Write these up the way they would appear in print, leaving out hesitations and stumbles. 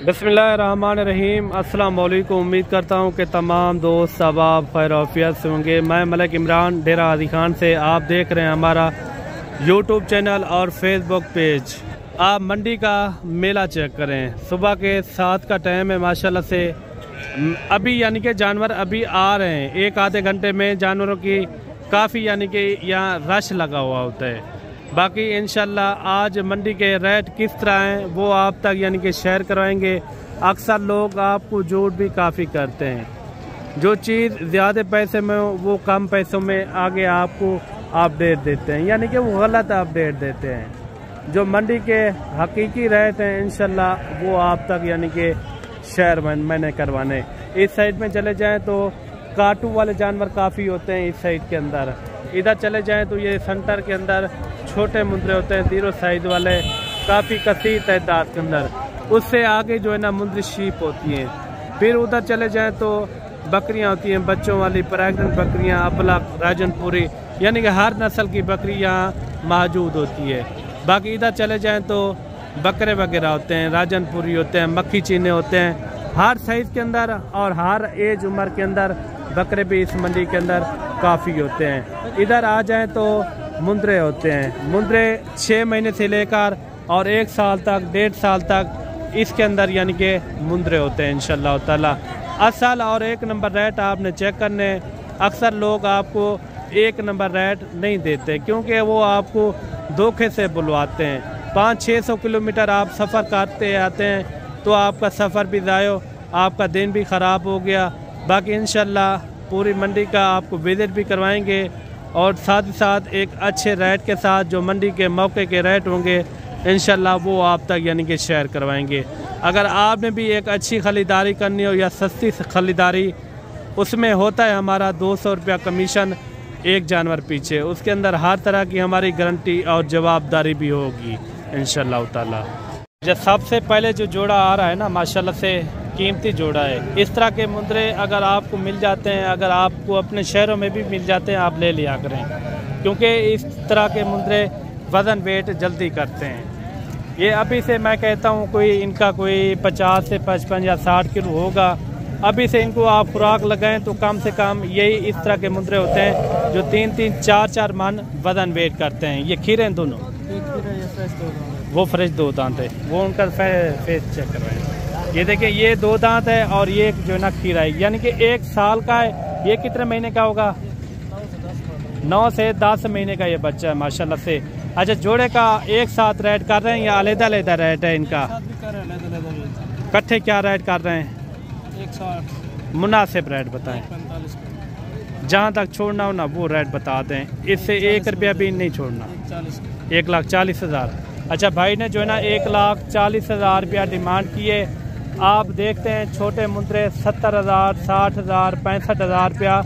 बिस्मिल्लाहिर्रहमानिर्रहीम। अस्सलाम वालेकुम। उम्मीद करता हूँ कि तमाम दोस्त अहबाब खैर आफियत से होंगे। मैं मलिक इमरान डेरा हाजी खान से आप देख रहे हैं हमारा यूट्यूब चैनल और फेसबुक पेज। आप मंडी का मेला चेक करें। सुबह के 7 का टाइम है माशाल्लाह से। अभी यानी कि जानवर अभी आ रहे हैं। एक आधे घंटे में जानवरों की काफ़ी यानी कि यहाँ रश लगा हुआ होता है। बाकी इंशाल्लाह आज मंडी के रेट किस तरह हैं वो आप तक यानी कि शेयर करवाएंगे। अक्सर लोग आपको झूठ भी काफ़ी करते हैं। जो चीज़ ज़्यादा पैसे में हो वो कम पैसों में आगे आपको अपडेट देते हैं, यानी कि वो गलत अपडेट देते हैं। जो मंडी के हकीकी रेट हैं इंशाल्लाह वो आप तक यानी कि शेयर मैंने करवाने। इस साइड में चले जाएँ तो काटू वाले जानवर काफ़ी होते हैं इस साइड के अंदर। इधर चले जाएँ तो ये सेंटर के अंदर छोटे मुंद्रे होते हैं, 0 साइज वाले, काफ़ी कसीर तादाद के अंदर। उससे आगे जो है ना मुंद्री शीप होती हैं। फिर उधर चले जाएं तो बकरियां होती हैं, बच्चों वाली प्रेग्नेंट बकरियां, अबलग, राजनपुरी, यानी कि हर नस्ल की बकरी यहाँ मौजूद होती है। बाकी इधर चले जाएं तो बकरे वगैरह होते हैं, राजनपुरी होते हैं, मक्खी चीने होते हैं। हर साइज़ के अंदर और हर एज उम्र के अंदर बकरे भी इस मंडी के अंदर काफ़ी होते हैं। इधर आ जाएँ तो मुंद्रे होते हैं। मुंद्रे 6 महीने से लेकर और 1 साल तक, 1.5 साल तक इसके अंदर यानी कि मुंद्रे होते हैं इंशाल्लाह ताला। असल और 1 नंबर रेट आपने चेक करने। अक्सर लोग आपको 1 नंबर रेट नहीं देते क्योंकि वो आपको धोखे से बुलवाते हैं। 500-600 किलोमीटर आप सफ़र करते आते हैं तो आपका सफ़र भी ज़ायो, आपका दिन भी ख़राब हो गया। बाकी इंशाल्लाह पूरी मंडी का आपको विज़िट भी करवाएंगे और साथ ही साथ एक अच्छे रेट के साथ जो मंडी के मौके के रेट होंगे इंशाल्लाह वो आप तक यानी कि शेयर करवाएंगे। अगर आपने भी एक अच्छी ख़रीदारी करनी हो या सस्ती ख़रीदारी, उसमें होता है हमारा 200 रुपया कमीशन एक जानवर पीछे। उसके अंदर हर तरह की हमारी गारंटी और जवाबदारी भी होगी इंशाल्लाह ताला। जब सबसे पहले जो जोड़ा आ रहा है ना माशाल्लाह से कीमती जोड़ा है। इस तरह के मुंद्रे अगर आपको मिल जाते हैं, अगर आपको अपने शहरों में भी मिल जाते हैं, आप ले लिया करें क्योंकि इस तरह के मुंद्रे वज़न वेट जल्दी करते हैं। ये अभी से मैं कहता हूँ कोई इनका कोई 50 से 55 या 60 किलो होगा। अभी से इनको आप खुराक लगाएं तो कम से कम यही इस तरह के मुंद्रे होते हैं जो 3-3, 4-4 मन वज़न वेट करते हैं। ये खीरे हैं दोनों, वो फ्रेश 2 दांत है, वो उनका फेस चेक करवाएं। ये देखिए ये 2 दांत है और ये जो है ना खीरा है, यानी कि 1 साल का है। ये कितने महीने का होगा? 9 से 10 महीने का ये बच्चा है माशाल्लाह से। अच्छा, जोड़े का एक साथ रेट कर रहे हैं या अलग-अलग रेट है इनका? इकट्ठे क्या रेट कर रहे हैं? 160 मुनासिब रेट बताएं, जहाँ तक छोड़ना हो ना वो रेट बता दें। इससे 1 रुपया भी नहीं छोड़ना। 1,40,000। अच्छा, भाई ने जो है ना 1,40,000 रुपया डिमांड किए। आप देखते हैं छोटे मुंद्रे 70,000, 60,000, 65,000 रुपया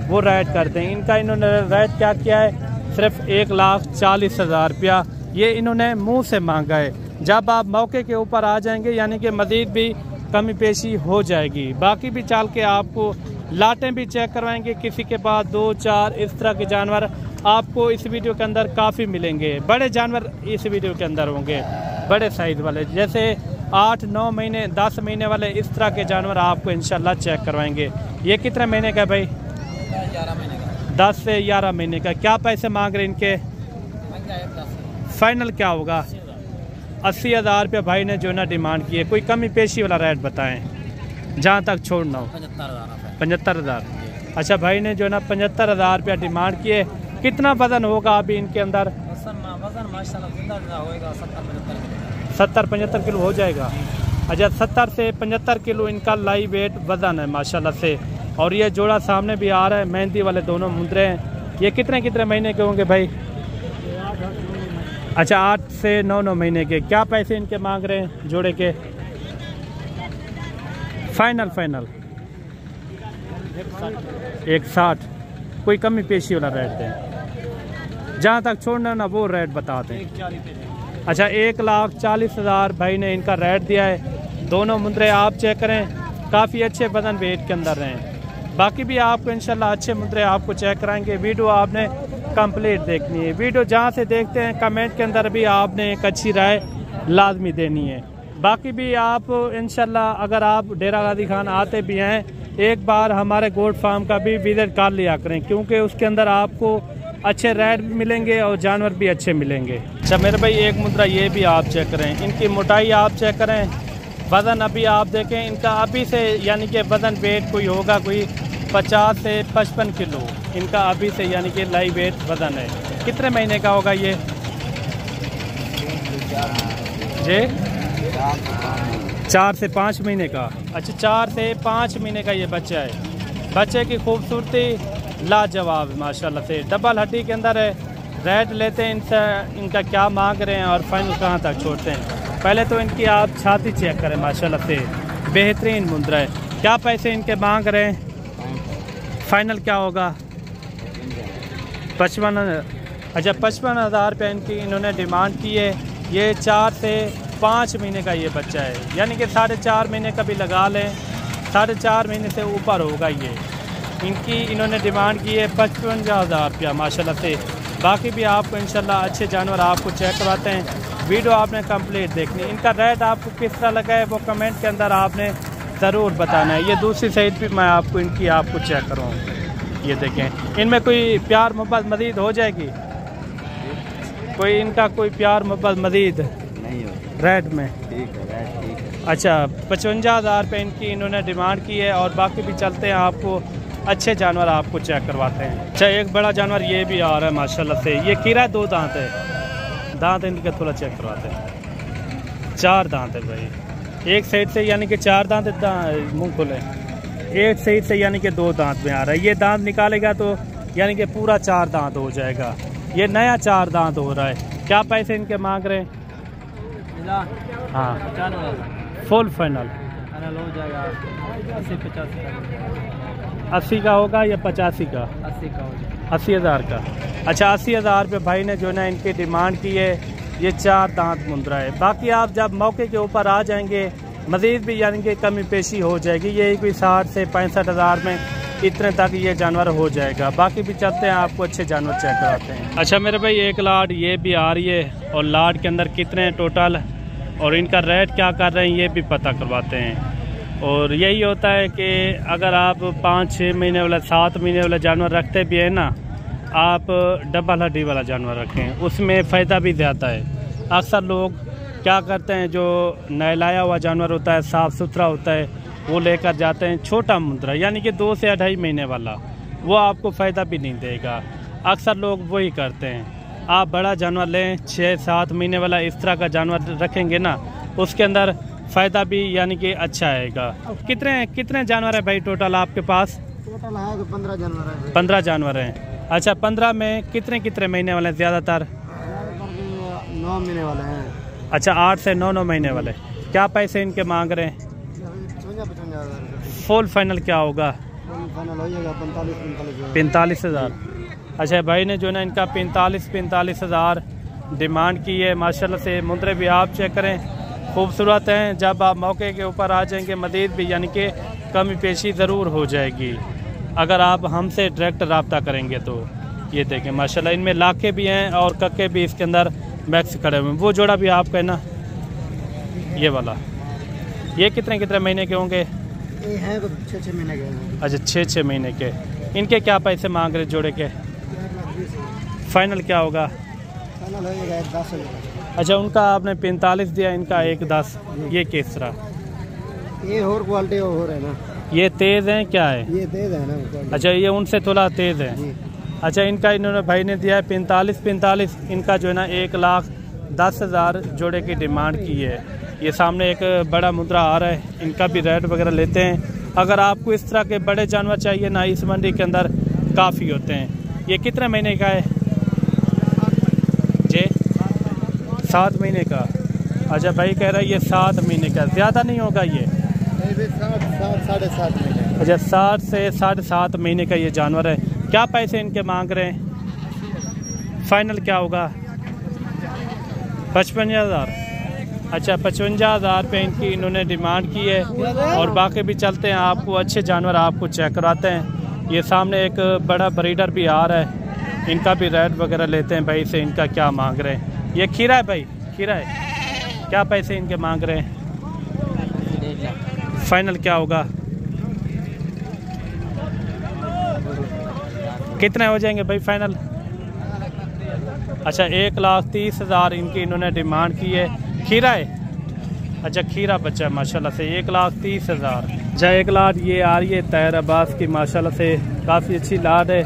वो रेट करते हैं। इनका इन्होंने रेट क्या किया है? सिर्फ 1,40,000 रुपया ये इन्होंने मुंह से मांगा है। जब आप मौके के ऊपर आ जाएंगे यानी कि मज़ीद भी कमी पेशी हो जाएगी। बाकी भी चाल के आपको लाटें भी चेक करवाएंगे। किसी के पास 2-4 इस तरह के जानवर आपको इस वीडियो के अंदर काफ़ी मिलेंगे। बड़े जानवर इस वीडियो के अंदर होंगे, बड़े साइज़ वाले, जैसे 8-9 महीने 10 महीने वाले इस तरह के जानवर आपको इंशाल्लाह चेक करवाएंगे। ये कितने महीने का भाई? 11 महीने का। 10 से 11 महीने का। क्या पैसे मांग रहे इनके? फाइनल क्या होगा? 80,000 रुपया भाई ने जो ना डिमांड किए। कोई कमी पेशी वाला रेट बताएं जहाँ तक छोड़ना हो। 75,000। अच्छा, भाई ने जो ना 75,000 रुपया डिमांड किए। कितना वजन होगा अभी इनके अंदर? वजन माशाल्लाह होगा 70-75 किलो हो जाएगा। अच्छा, 70 से 75 किलो इनका लाइव वेट वजन है माशाल्लाह से। और ये जोड़ा सामने भी आ रहा है, मेहंदी वाले दोनों मुंद्रे हैं। ये कितने महीने के होंगे भाई? अच्छा, 8 से 9 महीने के। क्या पैसे इनके मांग रहे हैं जोड़े के? फाइनल 160। कोई कमी पेशी वाला रेट दें, जहाँ तक छोड़ना ना वो रेट बता दें। अच्छा, 1,40,000 भाई ने इनका रेट दिया है। दोनों मुंद्रे आप चेक करें, काफ़ी अच्छे वजन वेट के अंदर हैं। बाकी भी आपको इंशाल्लाह अच्छे मुंद्रे आपको चेक कराएंगे। वीडियो आपने कंप्लीट देखनी है। वीडियो जहाँ से देखते हैं कमेंट के अंदर भी आपने एक अच्छी राय लाजमी देनी है। बाकी भी आप इंशाल्लाह अगर आप डेरा गाजी खान आते भी हैं एक बार हमारे गोट फार्म का भी विजिट कर लिया करें, क्योंकि उसके अंदर आपको अच्छे रेट मिलेंगे और जानवर भी अच्छे मिलेंगे। अच्छा मेरे भाई एक मुद्रा ये भी आप चेक करें, इनकी मोटाई आप चेक करें, वज़न अभी आप देखें इनका अभी से यानी कि वज़न वेट कोई होगा कोई 50 से 55 किलो इनका अभी से यानी कि लाइव वेट वज़न है। कितने महीने का होगा ये जी? 4 से 5 महीने का। अच्छा 4 से 5 महीने का ये बच्चा है। बच्चे की खूबसूरती लाजवाब माशाल्लाह से, डबल हड्डी के अंदर है। रेट लेते हैं इनसे, इनका क्या मांग रहे हैं और फाइनल कहाँ तक छोड़ते हैं। पहले तो इनकी आप छाती चेक करें माशाल्लाह से, बेहतरीन मुंद्रा है। क्या पैसे इनके मांग रहे हैं, फाइनल क्या होगा? 55। अच्छा 55,000 रुपये इनकी इन्होंने डिमांड की है। ये 4 से 5 महीने का ये बच्चा है, यानी कि 4.5 महीने का भी लगा लें, 4.5 महीने से ऊपर होगा ये। इनकी इन्होंने डिमांड की है 55,000 रुपया माशाल्लाह से। बाकी भी आपको इंशाल्लाह अच्छे जानवर आपको चेक करवाते हैं। वीडियो आपने कंप्लीट देखनी। इनका रेट आपको किस तरह लगा है वो कमेंट के अंदर आपने ज़रूर बताना है। ये दूसरी साइड भी मैं आपको इनकी आपको चेक करूँ। ये देखें, इनमें कोई प्यार मोहब्बत मज़ीद हो जाएगी? कोई इनका कोई प्यार मोहब्बत मज़ीद नहीं हो रेट में? ठीक है, रेट ठीक है। अच्छा 55,000 रुपये इनकी इन्होंने डिमांड की है। और बाकी भी चलते हैं, आपको अच्छे जानवर आपको चेक करवाते हैं। अच्छा एक बड़ा जानवर ये भी आ रहा है माशाल्लाह से। ये खीरा 2 दांत है, दांत इनके थोड़ा चेक करवाते हैं। 4 दांत है भाई, एक साइड से यानी कि 4 दांत मुँह खुले, एक साइड से यानी कि 2 दांत में आ रहा है। ये दांत निकालेगा तो यानी कि पूरा 4 दांत हो जाएगा। ये नया 4 दांत हो रहा है। क्या पैसे इनके मांग रहे हैं? हाँ 95,000 फुल फाइनल हो जाएगा। 80 का होगा या 85 का? 80 का हो जाएगा। 80,000 का। अच्छा 80,000 रुपये भाई ने जो ना इनकी डिमांड की है। ये 4 दांत मुंद्रा है। बाकी आप जब मौके के ऊपर आ जाएंगे मज़ीद भी यानी कि कमी पेशी हो जाएगी। ये कोई 60 से 65,000 में इतने तक ये जानवर हो जाएगा। बाकी भी चलते हैं, आपको अच्छे जानवर चेक कराते हैं। अच्छा मेरे भाई एक लाट ये भी आ रही है और लाट के अंदर कितने हैं टोटल और इनका रेट क्या कर रहे हैं ये भी पता करवाते हैं। और यही होता है कि अगर आप 5-6 महीने वाला 7 महीने वाला जानवर रखते भी हैं ना, आप डबल हड्डी वाला जानवर रखें, उसमें फ़ायदा भी ज़्यादा है। अक्सर लोग क्या करते हैं, जो नहलाया हुआ जानवर होता है, साफ़ सुथरा होता है, वो लेकर जाते हैं छोटा मुंद्रा यानी कि 2 से 2.5 महीने वाला, वो आपको फ़ायदा भी नहीं देगा। अक्सर लोग वही करते हैं। आप बड़ा जानवर लें 6-7 महीने वाला, इस तरह का जानवर रखेंगे ना, उसके अंदर फ़ायदा भी यानी कि अच्छा आएगा। कितने जानवर है भाई टोटल आपके पास? टोटल है तो 15 जानवर है। 15 जानवर हैं। अच्छा 15 में कितने महीने वाले हैं ज़्यादातर? 9 महीने वाले हैं। अच्छा 8 से 9 महीने वाले। क्या पैसे इनके मांग रहे हैं? 55,000 फुल फाइनल क्या होगा? फाइनल हो जाएगा 45,000। अच्छा भाई ने जो ना इनका 45,000 डिमांड की है। माशाल्लाह से मुंद्रे भी आप चेक करें, खूबसूरत हैं। जब आप मौके के ऊपर आ जाएंगे मज़ीद भी यानी कि कमी पेशी ज़रूर हो जाएगी अगर आप हमसे डायरेक्ट रब्ता करेंगे तो। ये देखें माशाल्लाह, इनमें लाखे भी हैं और कक्के भी इसके अंदर मैक्स खड़े हुए हैं। वो जोड़ा भी आपका है ना, ये वाला, ये कितने महीने के होंगे? ये है 6-6 महीने के। अच्छा 6-6 महीने के। इनके क्या पैसे मांग रहे जोड़े के? फाइनल क्या होगा? फाइनल हो जाएगा 10 हो जाएगा। अच्छा उनका आपने 45 दिया, इनका 1-10। ये किस तरह? ये और क्वालिटी और है ना, ये तेज़ हैं क्या है? ये तेज है ना। अच्छा ये उनसे थोड़ा तेज़ है। अच्छा इनका इन्होंने भाई ने दिया है 45। इनका जो है ना 1,10,000 जोड़े की डिमांड की है। ये सामने एक बड़ा मुद्रा आ रहा है, इनका भी रेट वगैरह लेते हैं। अगर आपको इस तरह के बड़े जानवर चाहिए ना, इस मंडी के अंदर काफ़ी होते हैं। ये कितने महीने का है जी? 7 महीने का। अच्छा भाई कह रहा है ये 7 महीने का, ज़्यादा नहीं होगा ये? 7.5 महीने। अच्छा 7 से 7.5 महीने का ये जानवर है। क्या पैसे इनके मांग रहे हैं? फाइनल क्या होगा? 55,000। अच्छा 55,000 रुपये इनकी इन्होंने डिमांड की है। और बाकी भी चलते हैं, आपको अच्छे जानवर आपको चेक कराते हैं। ये सामने एक बड़ा ब्रीडर भी आ रहा है, इनका भी रेट वगैरह लेते हैं भाई से, इनका क्या मांग रहे हैं। ये खीरा है भाई, खीरा है। क्या पैसे इनके मांग रहे हैं? फाइनल क्या होगा? कितने हो जाएंगे भाई फाइनल? अच्छा 1,30,000 इनकी इन्होंने डिमांड की है। खीरा है? अच्छा खीरा बच्चा है माशाल्लाह से 1,30,000। अच्छा 1 लाट ये आ रही है तैर अब्बास की माशाल्लाह से, काफ़ी अच्छी लाट है।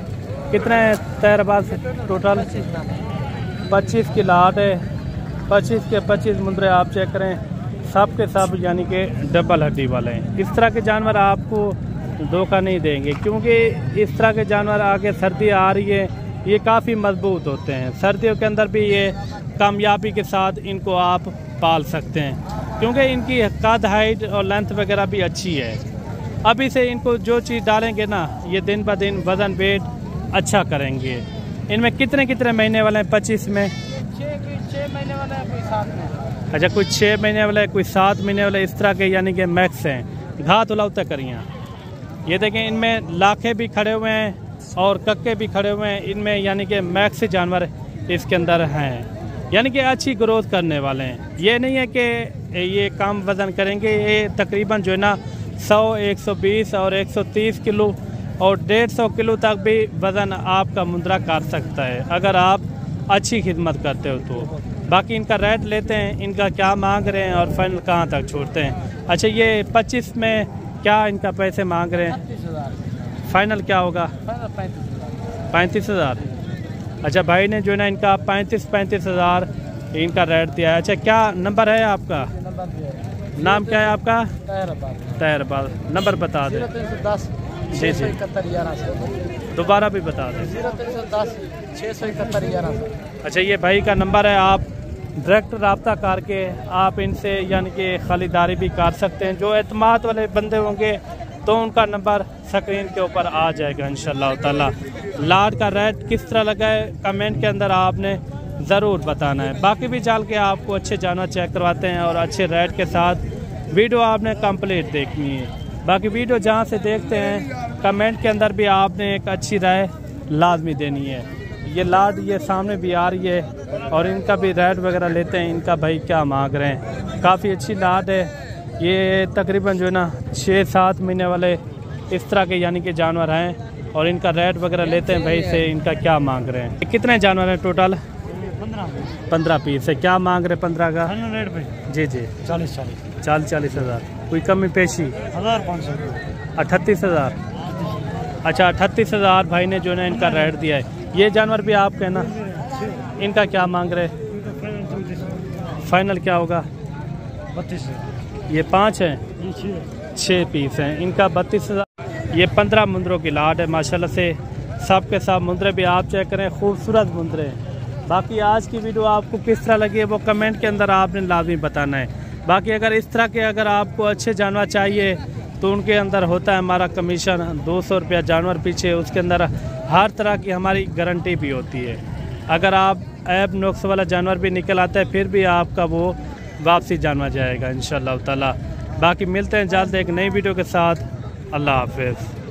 कितने है तैर अब्बास टोटल? 25 की लाट है। 25 के 25 मुंदरे आप चेक करें, सब के सब यानी कि डबल हड्डी वाले हैं। इस तरह के जानवर आपको धोखा नहीं देंगे, क्योंकि इस तरह के जानवर आगे सर्दी आ रही है, ये काफ़ी मजबूत होते हैं। सर्दियों के अंदर भी ये कामयाबी के साथ इनको आप पाल सकते हैं, क्योंकि इनकी कद हाइट और लेंथ वगैरह भी अच्छी है। अभी से इनको जो चीज़ डालेंगे ना, ये दिन ब दिन वज़न वेट अच्छा करेंगे। इनमें कितने कितने महीने वाले हैं? 25 में 6 महीने वाला है, कोई 7 में। अच्छा कोई 6 महीने वाला है, कोई 7 महीने वाला, इस तरह के यानी कि मैक्स हैं। घात उलावता करिए। ये देखें इनमें लाखे भी खड़े हुए हैं और कक्के भी खड़े हुए हैं। इनमें यानी कि मैक्स जानवर इसके अंदर हैं, यानी कि अच्छी ग्रोथ करने वाले हैं। ये नहीं है कि ये कम वज़न करेंगे, ये तकरीबन जो है ना 100, 120 और 130 किलो और 150 किलो तक भी वज़न आपका मुंदरा कर सकता है, अगर आप अच्छी खिदमत करते हो तो। बाकी इनका रेट लेते हैं, इनका क्या मांग रहे हैं और फाइनल कहाँ तक छोड़ते हैं। अच्छा ये 25 में क्या इनका पैसे मांग रहे हैं? 35,000 फाइनल क्या होगा? 35,000। अच्छा भाई ने जो है ना इनका 35,000 इनका रेट दिया है। अच्छा क्या नंबर है आपका? नाम क्या है आपका? तैर अब्बास। नंबर बता दें। 0310 जी जी 671 दोबारा भी बता दें। 0310 671 अच्छा ये भाई का नंबर है, आप डायरेक्ट रब्ता करके आप इनसे यानी कि खरीदारी भी कर सकते हैं। जो एतमाद वाले बंदे होंगे तो उनका नंबर स्क्रीन के ऊपर आ जाएगा इंशाल्लाह ताला। लाट का रेट किस तरह लगा है कमेंट के अंदर आपने ज़रूर बताना है। बाकी भी चल के आपको अच्छे जानवर चेक करवाते हैं और अच्छे रेट के साथ वीडियो आपने कंप्लीट देखनी है। बाकी वीडियो जहाँ से देखते हैं कमेंट के अंदर भी आपने एक अच्छी राय लाजमी देनी है। ये लाट ये सामने भी आ रही है और इनका भी रेट वगैरह लेते हैं, इनका भाई क्या मांग रहे हैं। काफ़ी अच्छी लाट है, ये तकरीबन जो है ना 6-7 महीने वाले इस तरह के यानी कि जानवर हैं और इनका रेट वगैरह लेते हैं भाई से, इनका क्या मांग रहे हैं। कितने जानवर हैं टोटल? 15 पीस है। क्या मांग रहे 15 का? रेट पे जी जी 40 हज़ार। कोई कमी पेशी? 38,000। अच्छा 38,000 भाई ने जो है इनका रेट दिया है। ये जानवर भी आप कहना, इनका क्या मांग रहे? फाइनल क्या होगा? 32। ये 5 हैं, 6 पीस हैं, इनका 32,000। ये 15 मुंदरों की लाट है माशाल्लाह से, सब के सब मुंदरे भी आप चेक करें, खूबसूरत मुंदरे हैं। बाकी आज की वीडियो आपको किस तरह लगी है वो कमेंट के अंदर आपने लाजमी बताना है। बाकी अगर इस तरह के अगर आपको अच्छे जानवर चाहिए तो उनके अंदर होता है हमारा कमीशन 200 रुपया जानवर पीछे, उसके अंदर हर तरह की हमारी गारंटी भी होती है। अगर आप ऐब नुक्स वाला जानवर भी निकल आता है फिर भी आपका वो वापसी जानवर जाएगा इंशाल्लाह ताला। बाकी मिलते हैं जल्द एक नई वीडियो के साथ। अल्लाह हाफिज़।